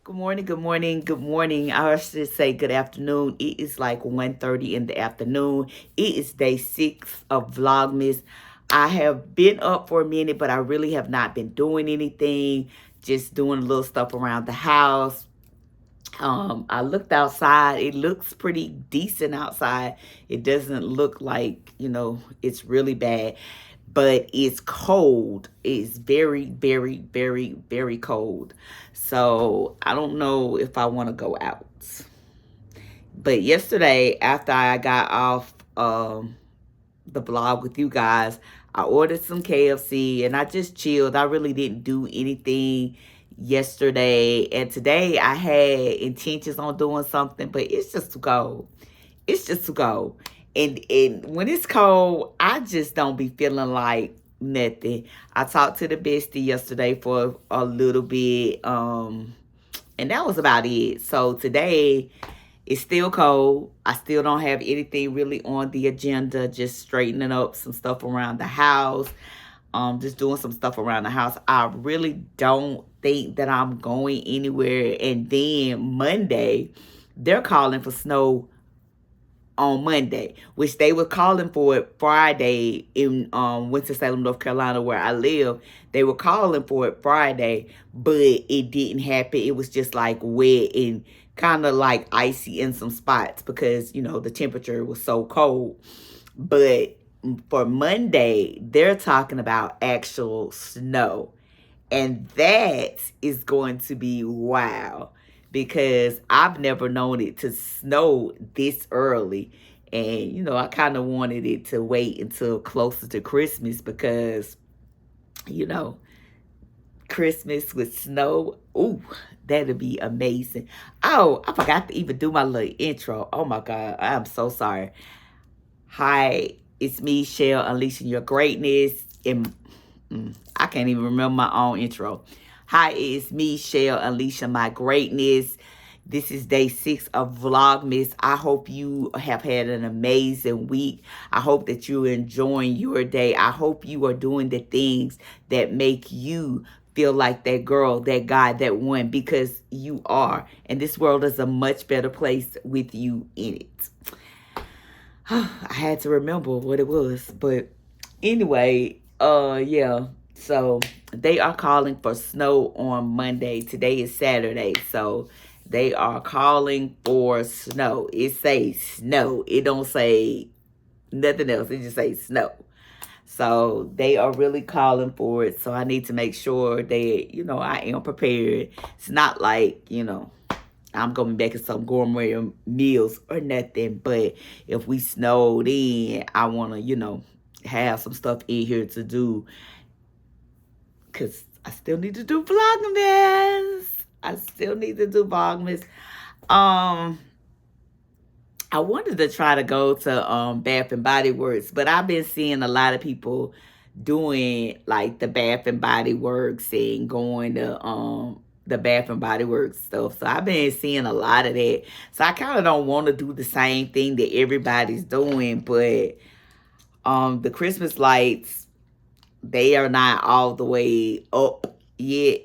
Good morning, good morning, good morning. I should say good afternoon. It is like 1:30 in the afternoon. It is day 6 of Vlogmas. I have been up for a minute, but I really have not been doing anything. Just doing a little stuff around the house. I looked outside. It looks pretty decent outside. It doesn't look like, it's really bad, but it's cold. It's very, very, very, very cold. So I don't know if I want to go out. But yesterday, after I got off the vlog with you guys, I ordered some KFC and I just chilled. I really didn't do anything yesterday. And today I had intentions on doing something, but it's just too cold. It's just too cold. And when it's cold, I just don't be feeling like nothing. I talked to the bestie yesterday for a little bit. And that was about it. So today it's still cold. I still don't have anything really on the agenda. Just straightening up some stuff around the house. Just doing some stuff around the house. I really don't think that I'm going anywhere. And then Monday, they're calling for snow on Monday, which they were calling for it Friday in Winston-Salem, North Carolina, where I live. They were calling for it Friday, but it didn't happen. It was just like wet and kind of like icy in some spots because, the temperature was so cold. But for Monday, they're talking about actual snow. And that is going to be wow because I've never known it to snow this early. And, I kind of wanted it to wait until closer to Christmas because, you know, Christmas with snow, ooh, that'd be amazing. Oh, I forgot to even do my little intro. Oh my God, I'm so sorry. Hi, it's me, Shell, unleashing your greatness. And I can't even remember my own intro. Hi, it's me, Shell, unleashing my greatness. This is day 6 of Vlogmas. I hope you have had an amazing week. I hope that you're enjoying your day. I hope you are doing the things that make you feel like that girl, that guy, that one, because you are. And this world is a much better place with you in it. I had to remember what it was. But anyway, yeah. So they are calling for snow on Monday. Today is Saturday. So they are calling for snow. It says snow. It don't say nothing else. It just says snow. So they are really calling for it. So I need to make sure that, I am prepared. It's not like, I'm going back to some gourmet meals or nothing. But if we snowed in, I want to, have some stuff in here to do. Because I still need to do Vlogmas. I still need to do Vlogmas. I wanted to try to go to Bath and Body Works, but I've been seeing a lot of people doing like the Bath and Body Works and going to the Bath and Body Works stuff. So I've been seeing a lot of that. So I kind of don't want to do the same thing that everybody's doing, but the Christmas lights, they are not all the way up yet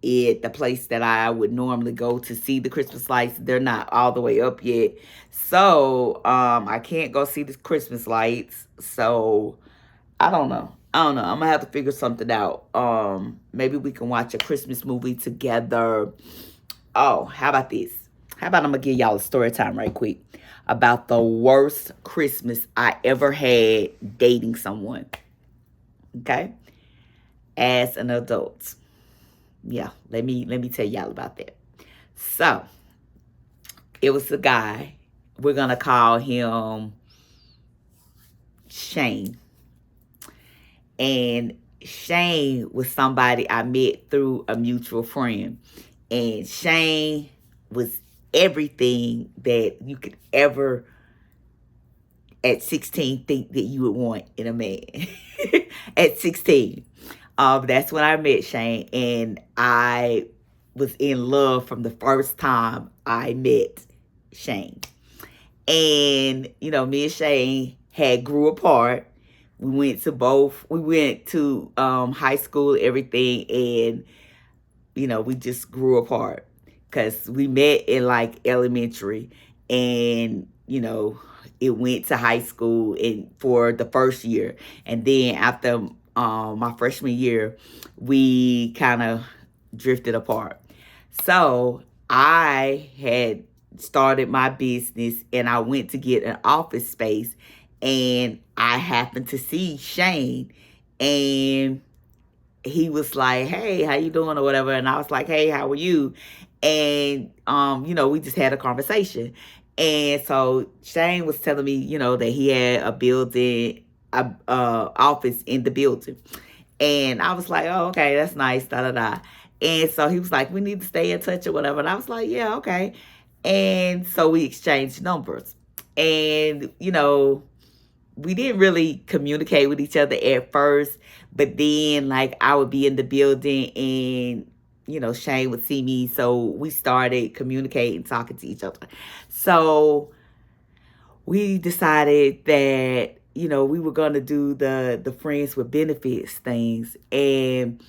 at the place that I would normally go to see the Christmas lights. They're not all the way up yet. So, I can't go see the Christmas lights. So, I don't know. I'm gonna have to figure something out. Maybe we can watch a Christmas movie together. Oh, how about this? How about I'm gonna give y'all a story time right quick about the worst Christmas I ever had dating someone. Okay? As an adult. Yeah, let me tell y'all about that. So, it was a guy. We're gonna call him Shane. And Shane was somebody I met through a mutual friend. And Shane was everything that you could ever at 16 think that you would want in a man. At 16. That's when I met Shane, and I was in love from the first time I met Shane. And, me and Shane had grew apart. We went to high school, everything, and, we just grew apart. because we met in like elementary, and it went to high school and for the first year, and then after my freshman year, we kind of drifted apart. So I had started my business, and I went to get an office space, and I happened to see Shane, and he was like, "Hey, how you doing?" or whatever, and I was like, "Hey, how are you?" And we just had a conversation, and so Shane was telling me, that he had a building, a office in the building, and I was like, "Oh, okay, that's nice." Da da da. And so he was like, "We need to stay in touch or whatever," and I was like, "Yeah, okay." And so we exchanged numbers, and we didn't really communicate with each other at first, but then like I would be in the building, and Shane would see me, so we started communicating, talking to each other. So we decided that we were going to do the friends with benefits things. And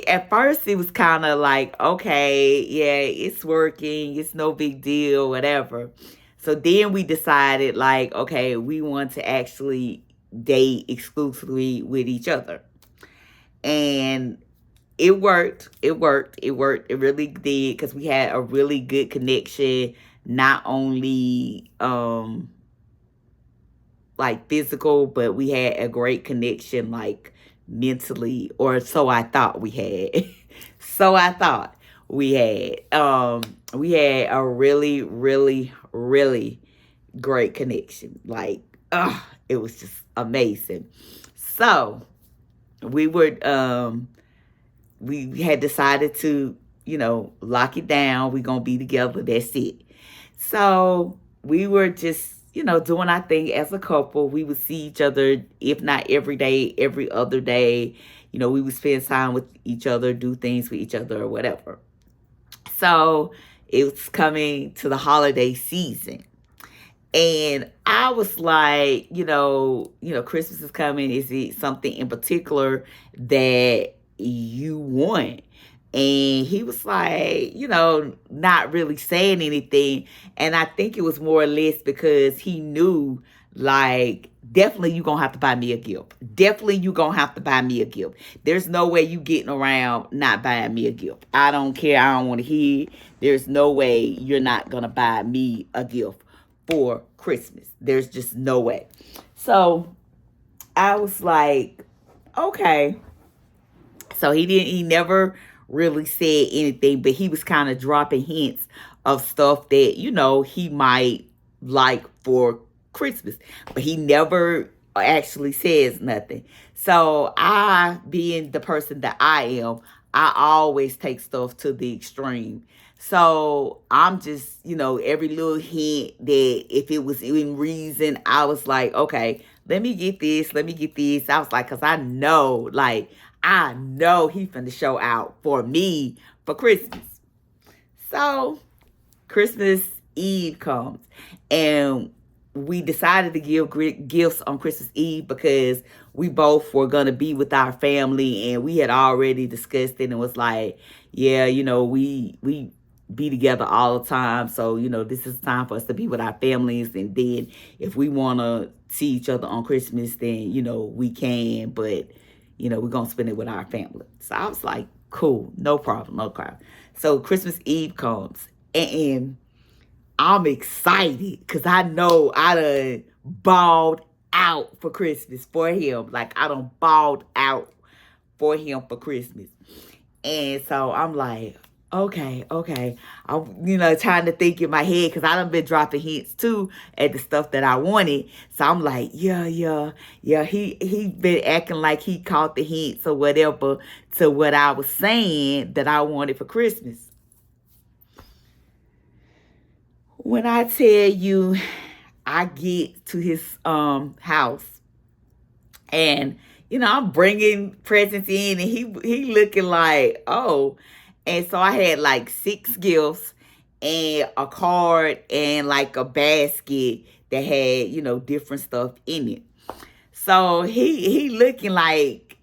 at first it was kind of like, okay, yeah, it's working, it's no big deal, whatever. So then we decided, like, okay, we want to actually date exclusively with each other. And it worked. It worked. It worked. It really did, because we had a really good connection, not only like physical, but we had a great connection like mentally, or so I thought we had. So I thought we had. We had a really, really, really great connection. Like, it was just amazing. So we were we had decided to, lock it down. We're gonna be together. That's it. So we were just, doing our thing as a couple. We would see each other, if not every day, every other day. We would spend time with each other, do things with each other, or whatever. So it was coming to the holiday season. And I was like, Christmas is coming. Is it something in particular that you want? And he was like, not really saying anything. And I think it was more or less because he knew, like, definitely you going to have to buy me a gift. Definitely you going to have to buy me a gift. There's no way you getting around not buying me a gift. I don't care. I don't want to hear. There's no way you're not going to buy me a gift for Christmas. There's just no way. So I was like, okay. So he never really said anything, but he was kind of dropping hints of stuff that, he might like for Christmas, but he never actually says nothing. So I, being the person that I am, I always take stuff to the extreme. So I'm just, every little hint that if it was in reason, I was like, okay, let me get this, let me get this. I was like, because I know he finna show out for me for Christmas. So Christmas Eve comes, and we decided to give gifts on Christmas Eve because we both were going to be with our family, and we had already discussed it and was like, yeah, we be together all the time. So, this is time for us to be with our families. And then if we want to see each other on Christmas, then, we can. But, we're going to spend it with our family. So I was like, cool, no problem, no problem. So Christmas Eve comes, and I'm excited because I know I done balled out for Christmas for him. Like, I done balled out for him for Christmas. And so I'm like, okay. I'm, trying to think in my head, because I done been dropping hints too at the stuff that I wanted. So I'm like, yeah. He been acting like he caught the hints or whatever to what I was saying that I wanted for Christmas. When I tell you, I get to his house, and I'm bringing presents in, and he looking like, oh. And so I had like 6 gifts and a card and like a basket that had, different stuff in it. So he looking like,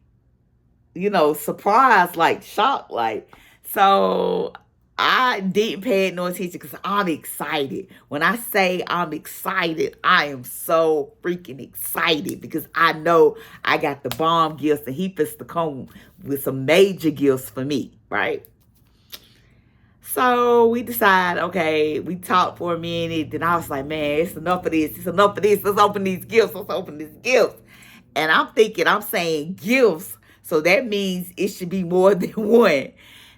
surprised, like shocked, like. So I didn't pay no attention because I'm excited. When I say I'm excited, I am so freaking excited because I know I got the bomb gifts and he fits to come with some major gifts for me, right? So we decide, okay, we talked for a minute. Then I was like, man, it's enough of this. It's enough of this. Let's open these gifts. Let's open these gifts. And I'm thinking, I'm saying gifts. So that means it should be more than one.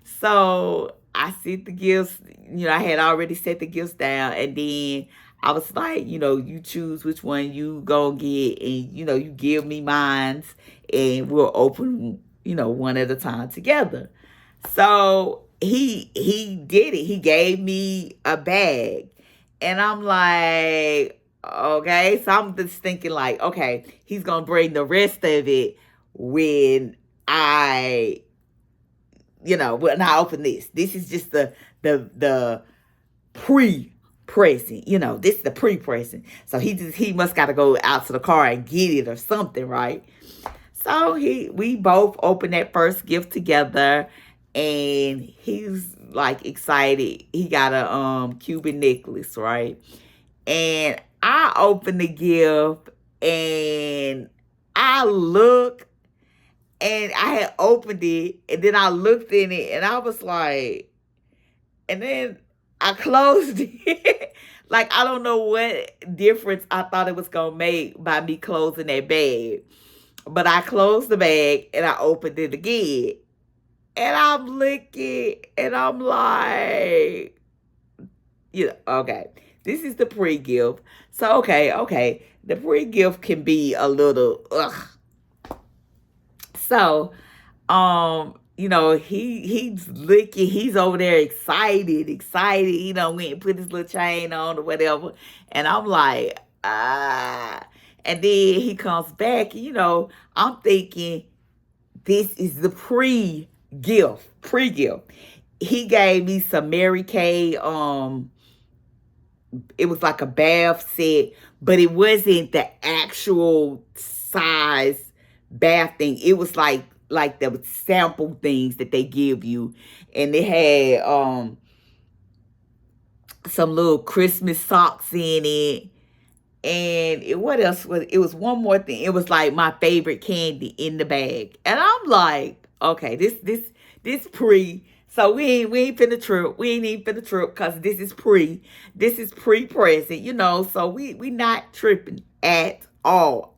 So I set the gifts, I had already set the gifts down. And then I was like, you choose which one you gonna get. And, you give me mines and we'll open, one at a time together. So he did it. He gave me a bag. And I'm like, okay. So I'm just thinking like, okay, he's gonna bring the rest of it when when I open this. This is just the pre-present. This is the pre-present. So he must gotta go out to the car and get it or something, right? So we both opened that first gift together. And he's like excited. He got a Cuban necklace, right? And I opened the gift and I look and I had opened it and then I looked in it and I was like, and then I closed it. Like, I don't know what difference I thought it was going to make by me closing that bag. But I closed the bag and I opened it again. And I'm looking, and I'm like, okay, this is the pre-gift. So, okay, the pre-gift can be a little, ugh. So, he's looking, he's over there excited, went and put his little chain on or whatever. And I'm like, ah. And then he comes back, I'm thinking, this is the pre-gift. He gave me some Mary Kay, it was like a bath set, but it wasn't the actual size bath thing. It was like the sample things that they give you. And they had some little Christmas socks in it. And what else was it? Was one more thing. It was like my favorite candy in the bag. And I'm like, okay, this pre. So we ain't finna trip. We ain't even finna trip because this is pre-present, so we not tripping at all.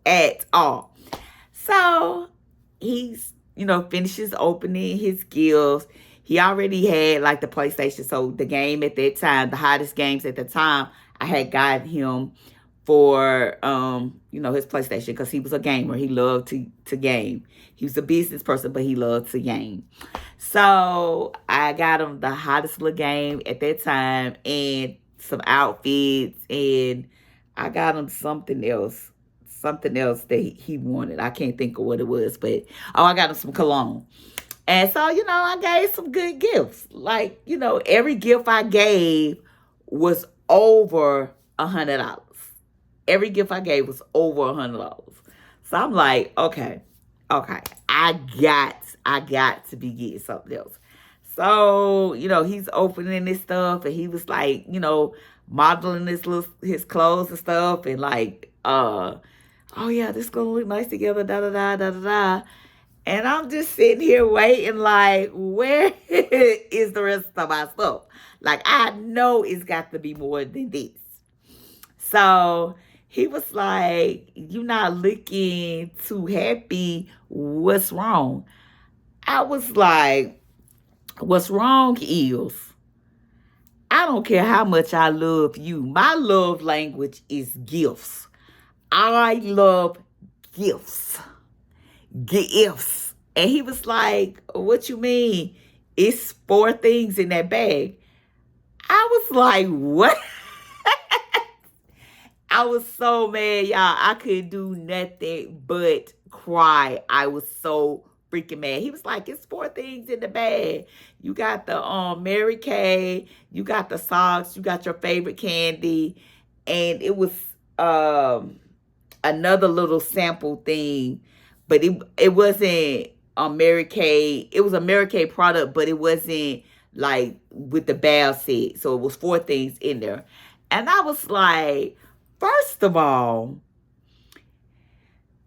So he's, finishes opening his gifts. He already had like the PlayStation. So the game at that time, the hottest games at the time, I had gotten him for his PlayStation because he was a gamer. He loved to game. He was a business person, but he loved to game. So I got him the hottest little game at that time and some outfits, and I got him something else that he wanted. I can't think of what it was, but I got him some cologne. And so, I gave some good gifts. Like, every gift I gave was over $100. Every gift I gave was over $100. So I'm like, okay, I got to be getting something else. So, he's opening this stuff and he was like, modeling his clothes and stuff and like, oh yeah, this is gonna look nice together, da. And I'm just sitting here waiting like, where is the rest of my stuff? Like, I know it's got to be more than this. So he was like, "You not looking too happy. What's wrong?" I was like, what's wrong is, I don't care how much I love you. My love language is gifts. I love gifts. Gifts. And he was like, what you mean? It's 4 things in that bag. I was like, what? I was so mad, y'all. I couldn't do nothing but cry. I was so freaking mad. He was like, it's 4 things in the bag. You got the Mary Kay, you got the socks, you got your favorite candy, and it was another little sample thing, but it wasn't a Mary Kay. It was a Mary Kay product, but it wasn't like with the bath set. So it was 4 things in there. And I was like, first of all,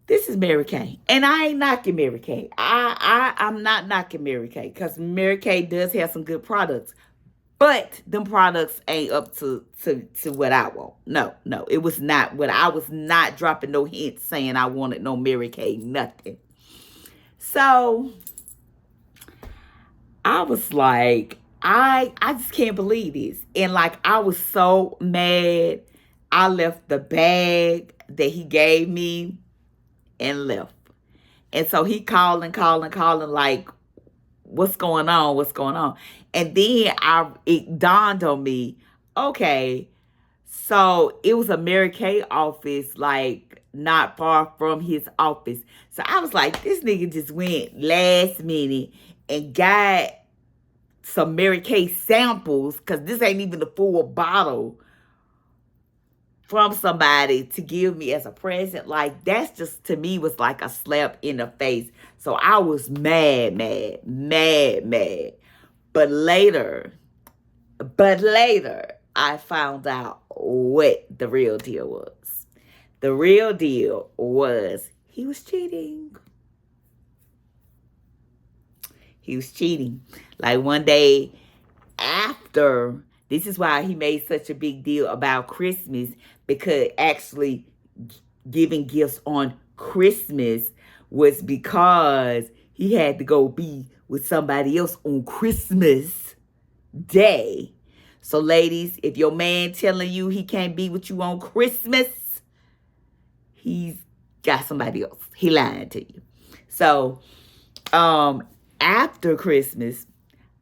this is Mary Kay. And I ain't knocking Mary Kay. I'm not knocking Mary Kay, because Mary Kay does have some good products. But them products ain't up to what I want. No. It was not what I was not dropping no hints saying I wanted no Mary Kay, nothing. So I was like, I just can't believe this. And like, I was so mad. I left the bag that he gave me and left. And so he calling, like, what's going on? What's going on? And then it dawned on me, okay, so it was a Mary Kay office, like, not far from his office. So I was like, this nigga just went last minute and got some Mary Kay samples, because this ain't even the full bottle, from somebody to give me as a present. Like, that's just, to me, was like a slap in the face. So I was mad. But later, I found out what the real deal was. The real deal was he was cheating. He was cheating. Like, one day after, this is why he made such a big deal about Christmas, because actually giving gifts on Christmas was because he had to go be with somebody else on Christmas Day. So ladies, if your man telling you he can't be with you on Christmas, he's got somebody else. He lying to you. So after Christmas,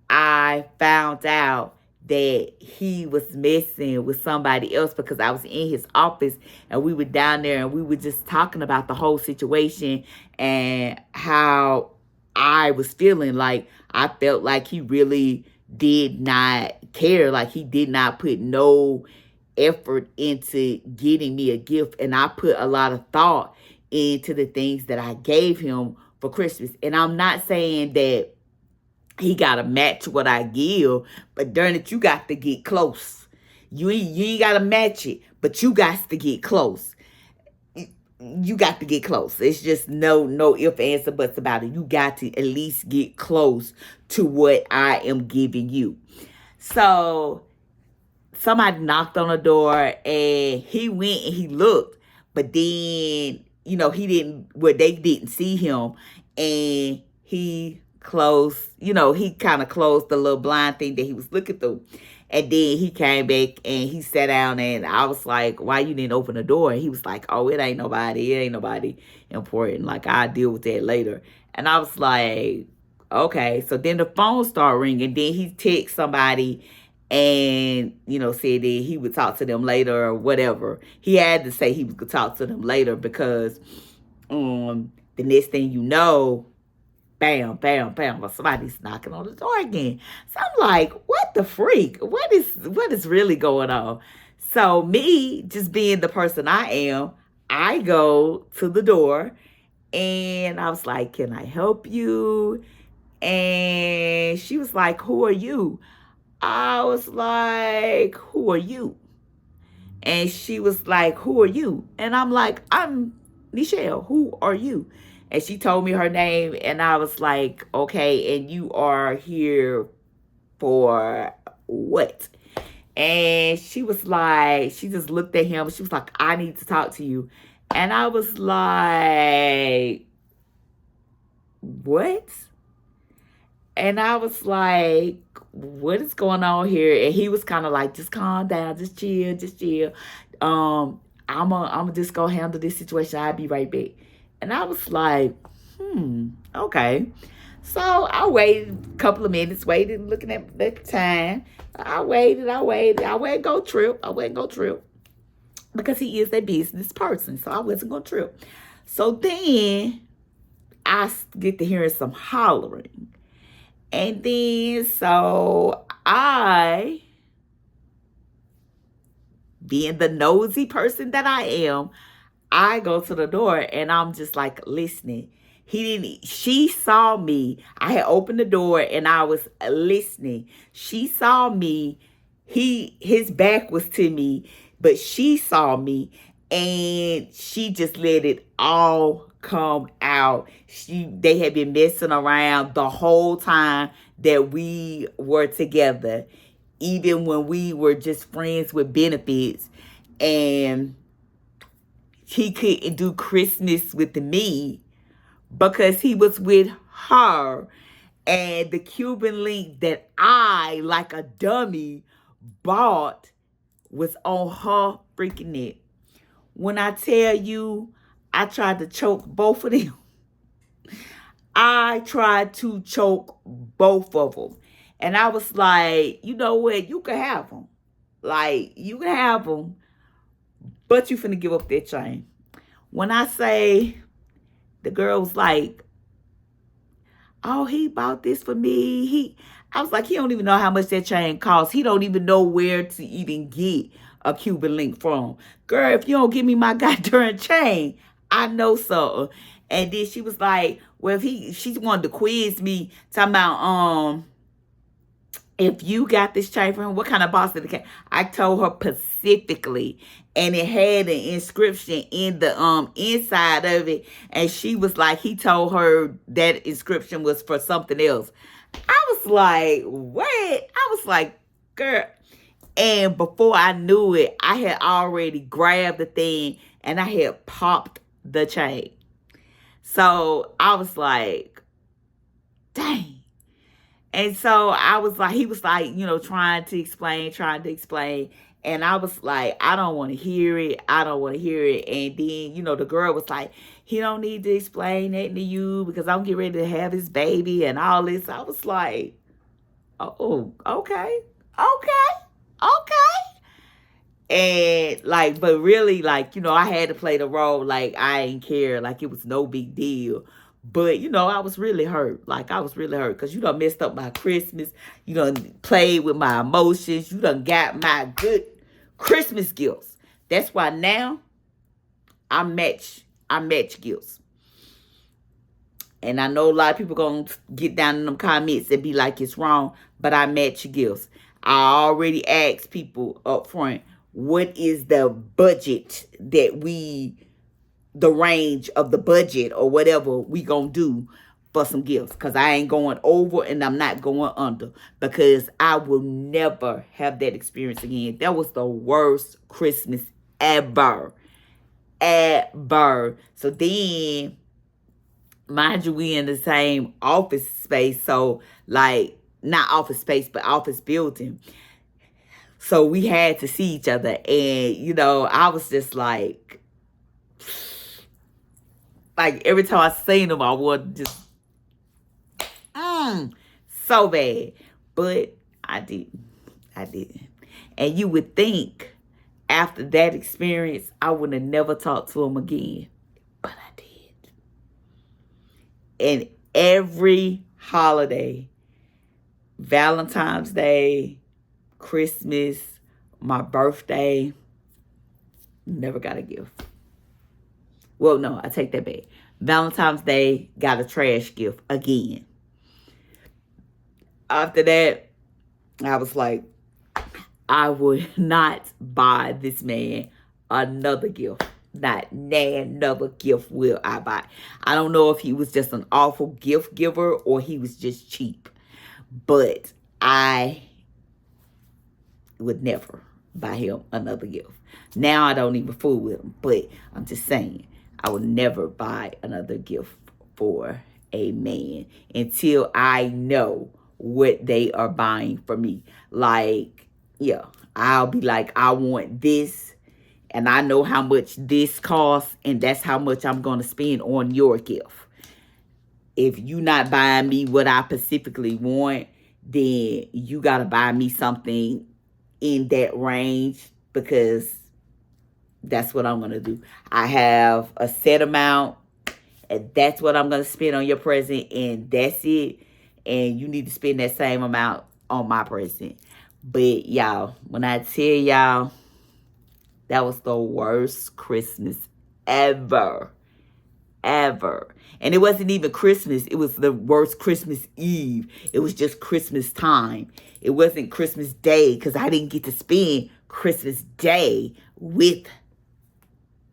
I found out that he was messing with somebody else, because I was in his office and we were down there and we were just talking about the whole situation and how I was feeling. Like, I felt like he really did not care. Like, he did not put no effort into getting me a gift. And I put a lot of thought into the things that I gave him for Christmas. And I'm not saying that he got to match what I give, but darn it, you got to get close. You ain't got to match it, but you got to get close. You got to get close. It's just no if, ands, or buts about it. You got to at least get close to what I am giving you. So somebody knocked on the door and he went and he looked, but then, they didn't see him, and he closed, he kind of closed the little blind thing that he was looking through. And then he came back and he sat down, and I was like, why you didn't open the door? And he was like, oh, it ain't nobody important. Like, I'll deal with that later. And I was like, okay. So then the phone started ringing. Then he texted somebody and, said that he would talk to them later or whatever. He had to say he was going to talk to them later, because the next thing you know, bam, well, somebody's knocking on the door again. So I'm like, what the freak? What is really going on? So me, just being the person I am, I go to the door and I was like, can I help you? And she was like, who are you? I was like, who are you? And she was like, who are you? And I'm like, I'm Nichelle. Who are you? And she told me her name, and I was like, okay, and you are here for what? And she was like, she just looked at him. She was like, I need to talk to you. And I was like, what? And I was like, what is going on here? And he was kind of like, just calm down, just chill. I'm just gonna handle this situation. I'll be right back. And I was like, okay. So I waited a couple of minutes, looking at the time. I waited. I wasn't gonna trip. Because he is a business person. So I wasn't gonna trip. So then I get to hearing some hollering. And then so I, being the nosy person that I am, I go to the door and I'm just like listening. She saw me. I had opened the door and I was listening. She saw me. His back was to me, but she saw me and she just let it all come out. They had been messing around the whole time that we were together, even when we were just friends with benefits. And he couldn't do Christmas with me because he was with her. And the Cuban link that I, like a dummy, bought was on her freaking neck. When I tell you, I tried to choke both of them. I tried to choke both of them. And I was like, you know what? You can have them. Like, you can have them, but you finna give up that chain. When I say, the girl was like, oh, he bought this for me. I was like, he don't even know how much that chain costs. He don't even know where to even get a Cuban link from. Girl, if you don't give me my goddamn chain, I know something. And then she was like, well, she wanted to quiz me, talking about, if you got this chain from him, what kind of box did it get? I told her specifically, and it had an inscription in the inside of it, and she was like, he told her that inscription was for something else. I was like, what? I was like, girl. And before I knew it, I had already grabbed the thing and I had popped the chain. So I was like, dang. And so I was like, he was like, trying to explain. And I was like, I don't want to hear it. And then, the girl was like, he don't need to explain that to you because I'm getting ready to have his baby and all this. I was like, oh, okay. And but really, I had to play the role. I ain't care. It was no big deal. But, I was really hurt. I was really hurt because you done messed up my Christmas. You done played with my emotions. You done got my good Christmas gifts. That's why now I match gifts. And I know a lot of people going to get down in them comments and be like, it's wrong. But I match gifts. I already asked people up front, what is the budget the range of the budget or whatever we gonna do for some gifts, because I ain't going over and I'm not going under, because I will never have that experience again. That was the worst Christmas ever. So then, mind you, we in the same office space, so not office space but office building, so we had to see each other. And I was just like every time I seen him, I would just, so bad. But I didn't. And you would think after that experience, I would have never talked to him again. But I did. And every holiday, Valentine's Day, Christmas, my birthday, never got a gift. Well, no, I take that back. Valentine's Day, got a trash gift again. After that, I was like, I would not buy this man another gift. Not another gift will I buy. I don't know if he was just an awful gift giver or he was just cheap. But I would never buy him another gift. Now I don't even fool with him. But I'm just saying, I would never buy another gift for a man until I know what they are buying for me. I'll be like, I want this, and I know how much this costs, and that's how much I'm going to spend on your gift. If you not buying me what I specifically want, then you got to buy me something in that range, because that's what I'm going to do. I have a set amount, and that's what I'm going to spend on your present, and that's it. And you need to spend that same amount on my present. But y'all, when I tell y'all, that was the worst Christmas ever. ever. And it wasn't even Christmas. It was the worst Christmas Eve. It was just Christmas time. It wasn't Christmas Day because I didn't get to spend Christmas Day with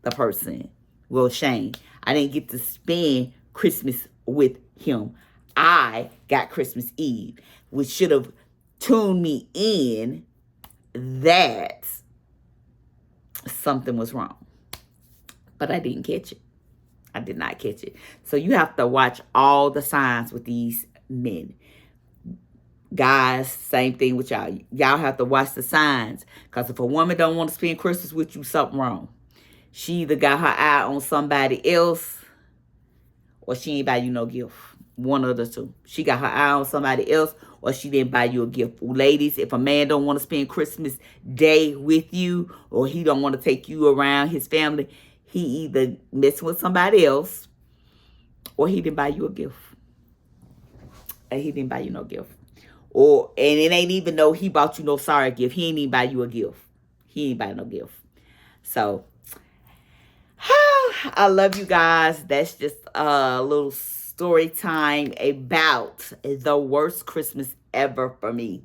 the person. Well, Shane. I didn't get to spend Christmas with him. I got Christmas Eve, which should have tuned me in that something was wrong. But I didn't catch it. I did not catch it. So you have to watch all the signs with these men. Guys, same thing with y'all. Y'all have to watch the signs. Because if a woman don't want to spend Christmas with you, something wrong. She either got her eye on somebody else or she ain't buy you no gift. One of the two. She got her eye on somebody else or she didn't buy you a gift. Ladies, if a man don't want to spend Christmas Day with you or he don't want to take you around his family, he either messing with somebody else or he didn't buy you a gift. And he didn't buy you no gift. And it ain't even though he bought you no sorry gift. He ain't even buy you a gift. He ain't buy no gift. So, I love you guys. That's just a little story time about the worst Christmas ever for me.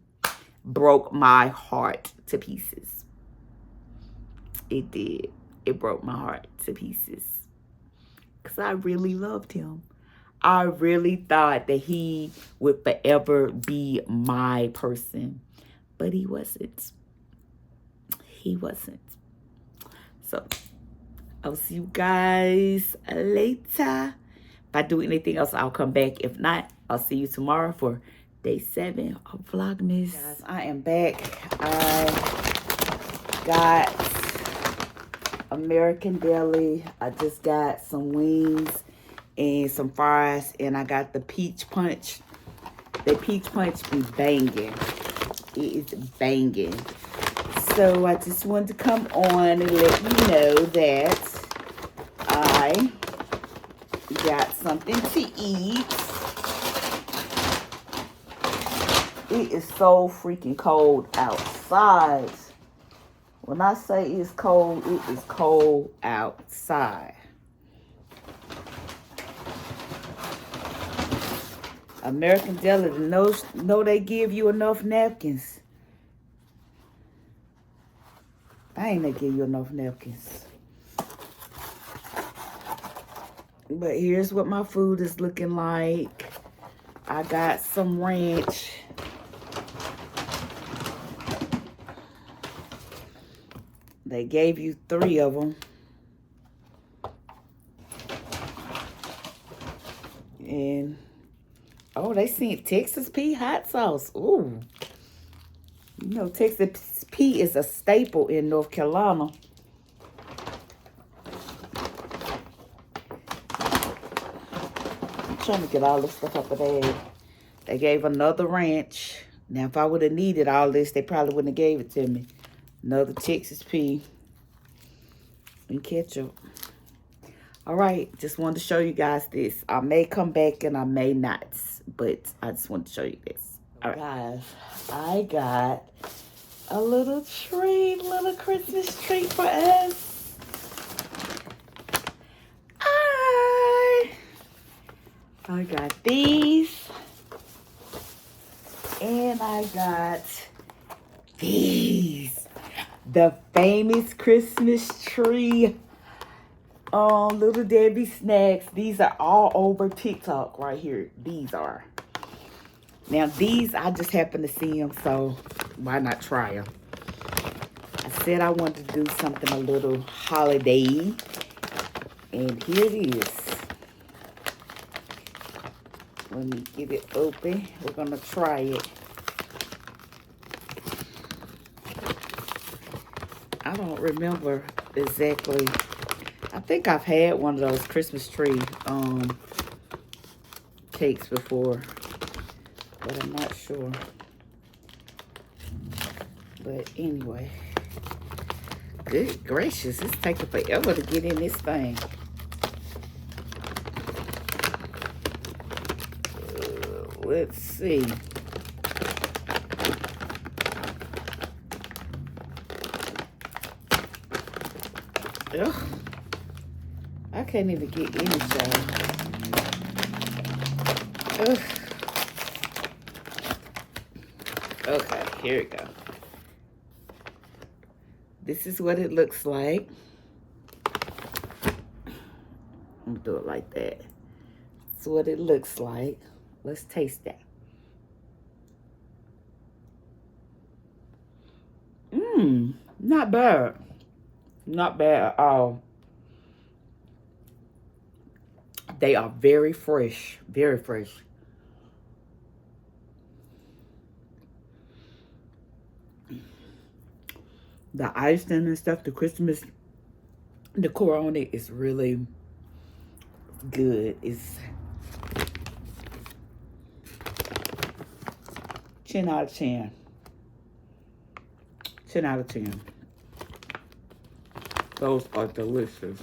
Broke my heart to pieces. It did. It broke my heart to pieces. Because I really loved him. I really thought that he would forever be my person. But he wasn't. He wasn't. So, I'll see you guys later. If I do anything else, I'll come back. If not, I'll see you tomorrow for day 7 of Vlogmas. Guys, I am back. I got American Deli. I just got some wings and some fries. And I got the peach punch. The peach punch be banging. It is banging. So I just wanted to come on and let you know that I got something to eat. It is so freaking cold outside. When I say it's cold, it is cold outside. American Deli know they give you enough napkins. I ain't gonna give you enough napkins. But here's what my food is looking like. I got some ranch. They gave you 3 of them. And, oh, they sent Texas pea hot sauce. Ooh. You know, Texas pea is a staple in North Carolina. I'm trying to get all this stuff up of there. They gave another ranch. Now, if I would have needed all this, they probably wouldn't have gave it to me. Another Texas pea and ketchup. All right, just wanted to show you guys this. I may come back and I may not, but I just wanted to show you this. All right, guys, I got a little treat, little Christmas treat for us. I got these, and I got these. The famous Christmas tree Little Debbie snacks. These are all over TikTok right here. These are. Now, these, I just happened to see them, so why not try them? I said I wanted to do something a little holiday, and here it is. Let me get it open. We're going to try it. I don't remember exactly. I think I've had one of those Christmas tree cakes before, but I'm not sure. But anyway, good gracious, it's taking forever to get in this thing. Let's see. Ugh. I can't even get any shade. Ugh. Okay, here we go. This is what it looks like. I'm gonna do it like that. That's what it looks like. Let's taste that. Not bad. Not bad at all. They are very fresh. Very fresh. The icing and stuff, the Christmas decor on it is really good. It's 10 out of 10. 10 out of 10. Those are delicious.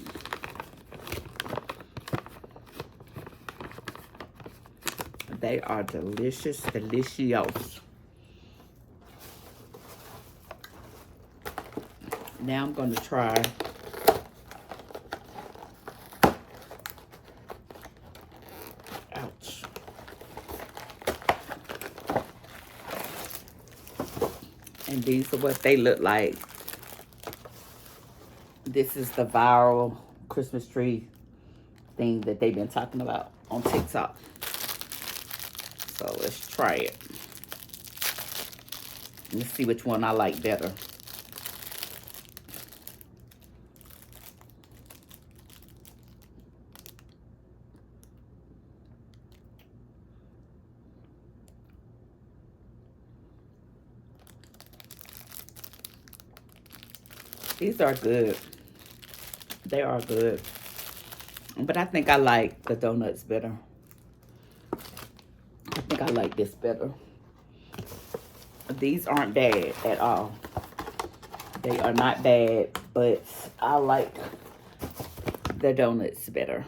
They are delicious, delicious. Now I'm going to try ouch. And these are what they look like. This is the viral Christmas tree thing that they've been talking about on TikTok. So let's try it. Let's see which one I like better. These are good. They are good. But I think I like the donuts better. I think I like this better. These aren't bad at all. They are not bad, but I like the donuts better.